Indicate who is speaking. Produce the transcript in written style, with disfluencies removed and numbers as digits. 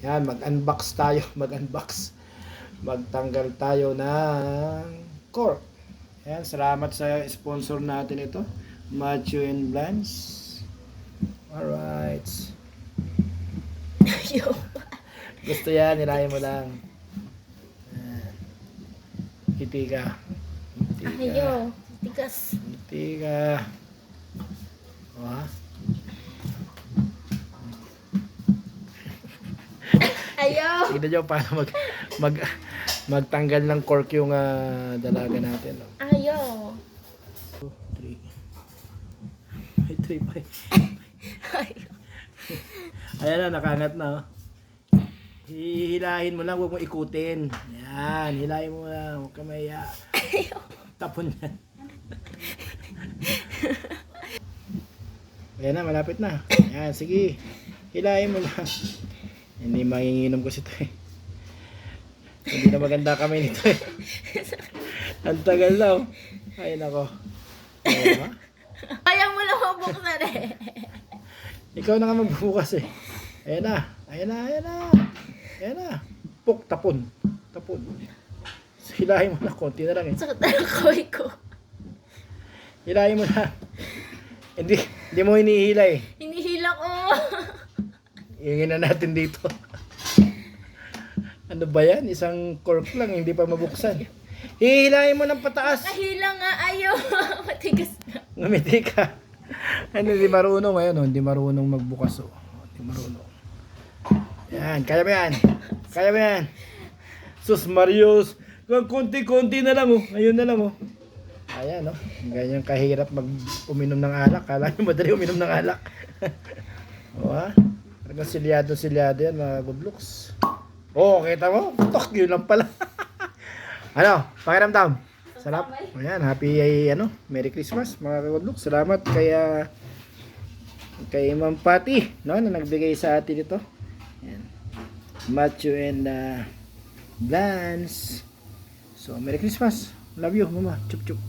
Speaker 1: Yan, mag-unbox tayo. Mag-unbox. Magtanggal tayo ng cork. Yan, salamat sa sponsor natin ito. Matthew and Blance. Alright. Gusto yan, nilayan mo lang. Hiti ka.
Speaker 2: Ayaw. Tigas.
Speaker 1: Hiti ka. O ha?
Speaker 2: Ayaw.
Speaker 1: Tignan nyo paano magtanggal ng cork yung dalaga natin. No?
Speaker 2: Ayaw.
Speaker 1: 2, 3. May 3 pa eh.
Speaker 2: Ayaw.
Speaker 1: Ayan na, nakaangat na. Oh. Hihilahin mo lang, huwag mo ikutin. Yan, hilahin mo lang. Huwag ka maya. Tapon yan. Ayan na, malapit na. Yan, sige. Hilahin mo lang. Hindi manginginom ko ito eh. Hindi na maganda kami nito eh. Ang tagal daw. Ay nako. Oh,
Speaker 2: Kaya mo lang mabuksan eh.
Speaker 1: ikaw na nga magbubukas eh. Ayan na. Ayan na, ayan na. Ayan na. Puk, tapon. Tapon. Hilahin mo na, konti na lang eh.
Speaker 2: Sakit na ng kaway ko.
Speaker 1: Hilahin mo na. Hindi mo hinihila eh.
Speaker 2: Hinihila ko.
Speaker 1: Hingin na natin dito. Ano ba yan? Isang cork lang, hindi pa mabuksan. Hihilahin mo ng pataas.
Speaker 2: Kahila nga. Ayaw. Matigas na.
Speaker 1: Ngumiti ka. Ano, hindi marunong ngayon, oh. Hindi marunong magbukas, oh. Hindi marunong. Yan, kaya mo yan. Kaya mo yan. Sus Marios. Konti-konti na lang, oh. Ayun na lang, oh. Ayan, oh. Ganyan kahirap uminom ng alak. Kala nyo madali uminom ng alak. O, ha? Talagang silyado yan, mga good looks. Oh, kita mo? Tok, yun lang pala. Ano, pakiramdam? Sarap. Ayan, happy Merry Christmas mga good looks. Salamat kay Ma'am Patty, no, na nagbigay sa atin ito. Ayan. Matthew and Blance. So, Merry Christmas. Love you, Mama. Chup chup.